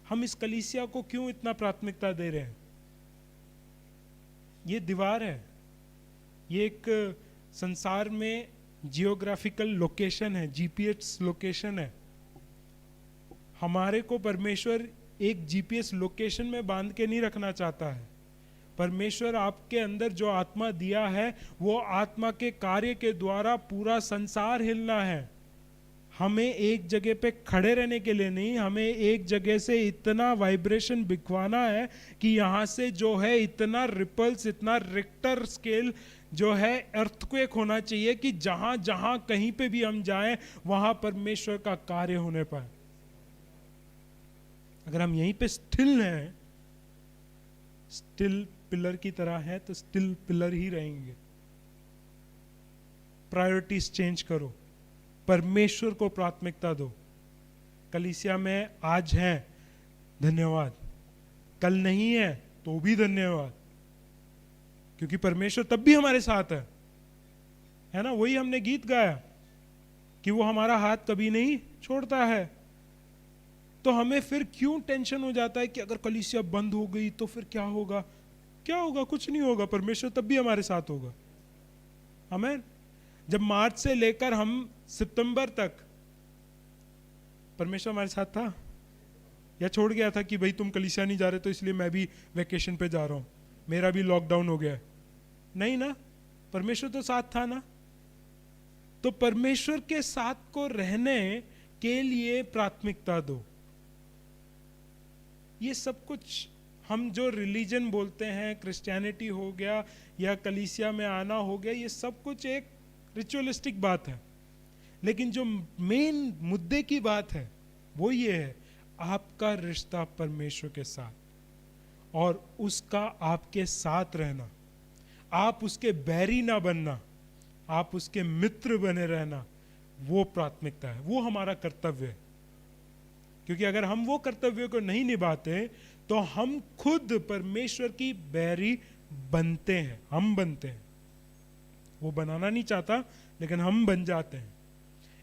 हम इस कलीसिया को क्यों इतना प्राथमिकता दे रहे हैं? ये दीवार है, ये एक संसार में जियोग्राफिकल लोकेशन है, जीपीएस लोकेशन है। हमारे को परमेश्वर एक जीपीएस लोकेशन में बांध के नहीं रखना चाहता है। परमेश्वर आपके अंदर जो आत्मा दिया है, वो आत्मा के कार्य के द्वारा पूरा संसार हिलना है। हमें एक जगह पे खड़े रहने के लिए नहीं, हमें एक जगह से इतना वाइब्रेशन बिखवाना है कि यहाँ से जो है इतना रिपल्स, इतना रिक्टर स्केल जो है अर्थक्वेक होना चाहिए कि जहां जहां कहीं पे भी हम जाएं वहां परमेश्वर का कार्य होने पाए। अगर हम यहीं पे स्टिल हैं, स्टिल पिलर की तरह है, तो स्टिल पिलर ही रहेंगे। प्रायोरिटीज चेंज करो, परमेश्वर को प्राथमिकता दो। कलीसिया में आज हैं, धन्यवाद। कल नहीं है तो भी धन्यवाद, क्योंकि परमेश्वर तब भी हमारे साथ है ना। वही हमने गीत गाया कि वो हमारा हाथ कभी नहीं छोड़ता है। तो हमें फिर क्यों टेंशन हो जाता है कि अगर कलीसिया बंद हो गई तो फिर क्या होगा? क्या होगा? कुछ नहीं होगा, परमेश्वर तब भी हमारे साथ होगा। आमीन। जब मार्च से लेकर हम सितंबर तक, परमेश्वर हमारे साथ था या छोड़ गया था कि भाई तुम कलीसिया नहीं जा रहे तो इसलिए मैं भी वेकेशन पे जा रहा हूं, मेरा भी लॉकडाउन हो गया है? नहीं ना, परमेश्वर तो साथ था ना। तो परमेश्वर के साथ को रहने के लिए प्राथमिकता दो। ये सब कुछ हम जो रिलीजन बोलते हैं, क्रिश्चियनिटी हो गया या कलीसिया में आना हो गया, ये सब कुछ एक रिचुअलिस्टिक बात है। लेकिन जो मेन मुद्दे की बात है वो ये है, आपका रिश्ता परमेश्वर के साथ और उसका आपके साथ रहना। आप उसके बैरी ना बनना, आप उसके मित्र बने रहना, वो प्राथमिकता है, वो हमारा कर्तव्य है। क्योंकि अगर हम वो कर्तव्य को नहीं निभाते तो हम खुद परमेश्वर की बैरी बनते हैं, हम बनते हैं। वो बनाना नहीं चाहता लेकिन हम बन जाते हैं।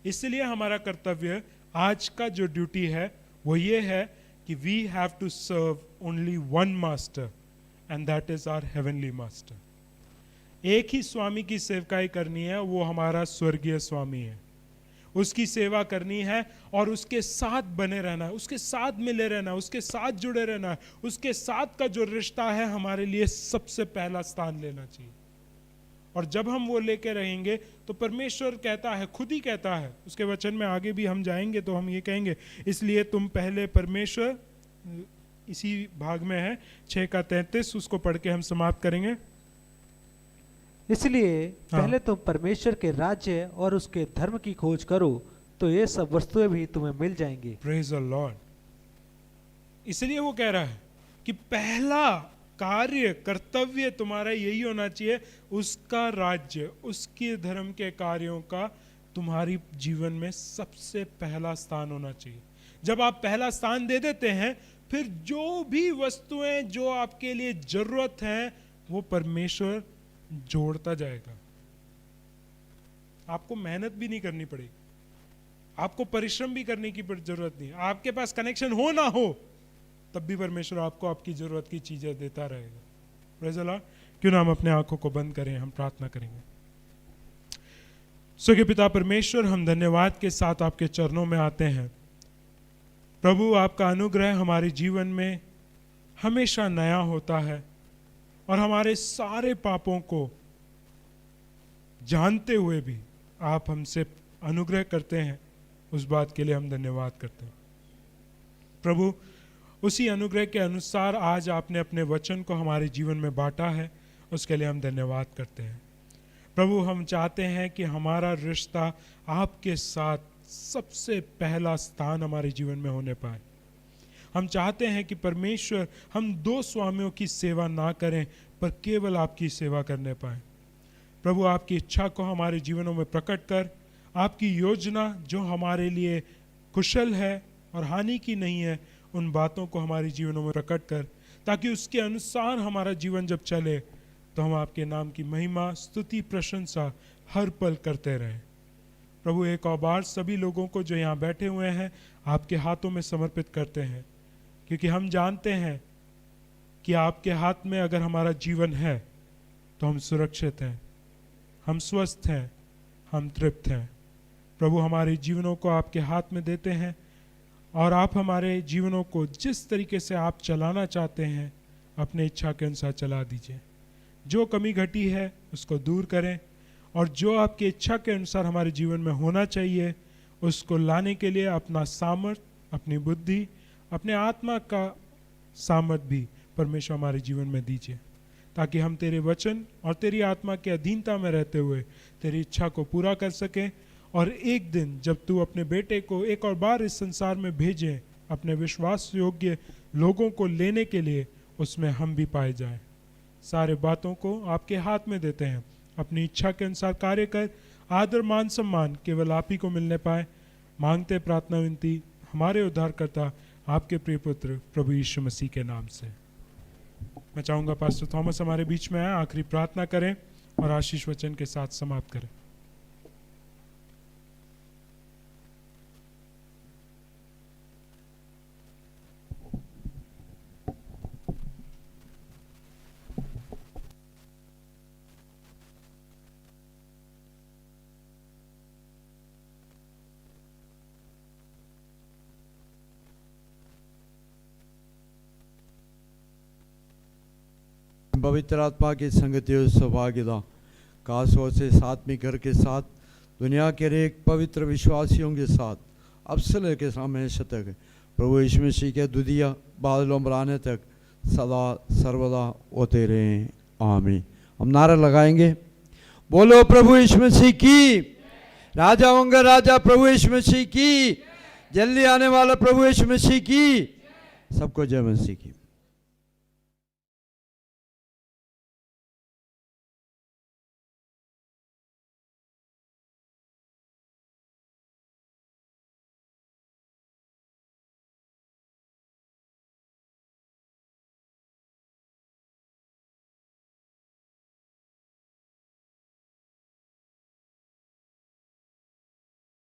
इसलिए हमारा कर्तव्य, आज का जो ड्यूटी है वो ये है कि we have to serve only one master and that is our heavenly master. एक ही स्वामी की सेवकाई करनी है, वो हमारा स्वर्गीय स्वामी है। उसकी सेवा करनी है और उसके साथ बने रहना है, उसके साथ मिले रहना है, उसके साथ जुड़े रहना है। उसके साथ का जो रिश्ता है हमारे लिए सबसे पहला स्थान लेना चाहिए। और जब हम वो लेके रहेंगे तो परमेश्वर कहता है, खुद ही कहता है, उसके वचन में आगे भी हम जाएंगे तो हम ये कहेंगे, इसलिए तुम पहले परमेश्वर, इसी भाग में है 6:33, उसको पढ़ के हम समाप्त करेंगे। इसलिए हाँ। पहले तुम परमेश्वर के राज्य और उसके धर्म की खोज करो, तो ये सब वस्तुएं भी तुम्हें मिल जाएंगी। Praise the Lord. इसलिए वो कह रहा है कि पहला कार्य, कर्तव्य तुम्हारा यही होना चाहिए, उसका राज्य, उसके धर्म के कार्यों का तुम्हारी जीवन में सबसे पहला स्थान होना चाहिए। जब आप पहला स्थान दे देते हैं, फिर जो भी वस्तुएं जो आपके लिए जरूरत है वो परमेश्वर जोड़ता जाएगा। आपको मेहनत भी नहीं करनी पड़ेगी, आपको परिश्रम भी करने की जरूरत नहीं। आपके पास कनेक्शन हो ना हो तब भी परमेश्वर आपको आपकी जरूरत की चीजें देता रहेगा। Praise the Lord. क्यों ना हम अपने आंखों को बंद करें, हम प्रार्थना करेंगे। स्वर्गीय पिता परमेश्वर, हम धन्यवाद के साथ आपके चरणों में आते हैं। प्रभु, आपका अनुग्रह हमारे जीवन में हमेशा नया होता है और हमारे सारे पापों को जानते हुए भी आप हमसे अनुग्रह करते हैं, उस बात के लिए हम धन्यवाद करते हैं। प्रभु, उसी अनुग्रह के अनुसार आज आपने अपने वचन को हमारे जीवन में बांटा है, उसके लिए हम धन्यवाद करते हैं। प्रभु, हम चाहते हैं कि हमारा रिश्ता आपके साथ सबसे पहला स्थान हमारे जीवन में होने पाए। हम चाहते हैं कि परमेश्वर, हम दो स्वामियों की सेवा ना करें पर केवल आपकी सेवा करने पाए। प्रभु, आपकी इच्छा को हमारे जीवनों में प्रकट कर, आपकी योजना जो हमारे लिए कुशल है और हानि की नहीं है, उन बातों को हमारे जीवनों में प्रकट कर, ताकि उसके अनुसार हमारा जीवन जब चले तो हम आपके नाम की महिमा, स्तुति, प्रशंसा हर पल करते रहें। प्रभु, एक और बार सभी लोगों को जो यहाँ बैठे हुए हैं आपके हाथों में समर्पित करते हैं, क्योंकि हम जानते हैं कि आपके हाथ में अगर हमारा जीवन है तो हम सुरक्षित हैं, हम स्वस्थ हैं, हम तृप्त हैं। प्रभु, हमारे जीवनों को आपके हाथ में देते हैं और आप हमारे जीवनों को जिस तरीके से आप चलाना चाहते हैं अपने इच्छा के अनुसार चला दीजिए। जो कमी घटी है उसको दूर करें और जो आपकी इच्छा के अनुसार हमारे जीवन में होना चाहिए उसको लाने के लिए अपना सामर्थ, अपनी बुद्धि, अपने आत्मा का सामर्थ भी परमेश्वर हमारे जीवन में दीजिए, ताकि हम तेरे वचन और तेरी आत्मा के अधीनता में रहते हुए तेरी इच्छा को पूरा कर सकें। और एक दिन जब तू अपने बेटे को एक और बार इस संसार में भेजे अपने विश्वास योग्य लोगों को लेने के लिए, उसमें हम भी पाए जाएं। सारे बातों को आपके हाथ में देते हैं। अपनी इच्छा के अनुसार कार्य कर, आदर मान सम्मान केवल आप ही को मिलने पाए। मांगते प्रार्थना विनती हमारे उद्धारकर्ता आपके प्रिय पुत्र प्रभु यीशु मसीह के नाम से। मैं चाहूँगा पास्टर थॉमस हमारे बीच में आए, आखिरी प्रार्थना करें और आशीष वचन के साथ समाप्त करें। पवित्र आत्मा की संगति और सौभाग्यता खास तौर से साथ घर के साथ दुनिया के एक पवित्र विश्वासियों के साथ अब से लेकर हमेशा तक प्रभु यीशु मसीह के दुदिया बादलों पर आने तक सदा सर्वदा होते रहे। आमीन। हम नारा लगाएंगे, बोलो प्रभु यीशु मसीह की, राजाओं का राजा प्रभु यीशु मसीह की, जल्दी आने वाला प्रभु यीशु मसीह की। सबको जय मसीह की।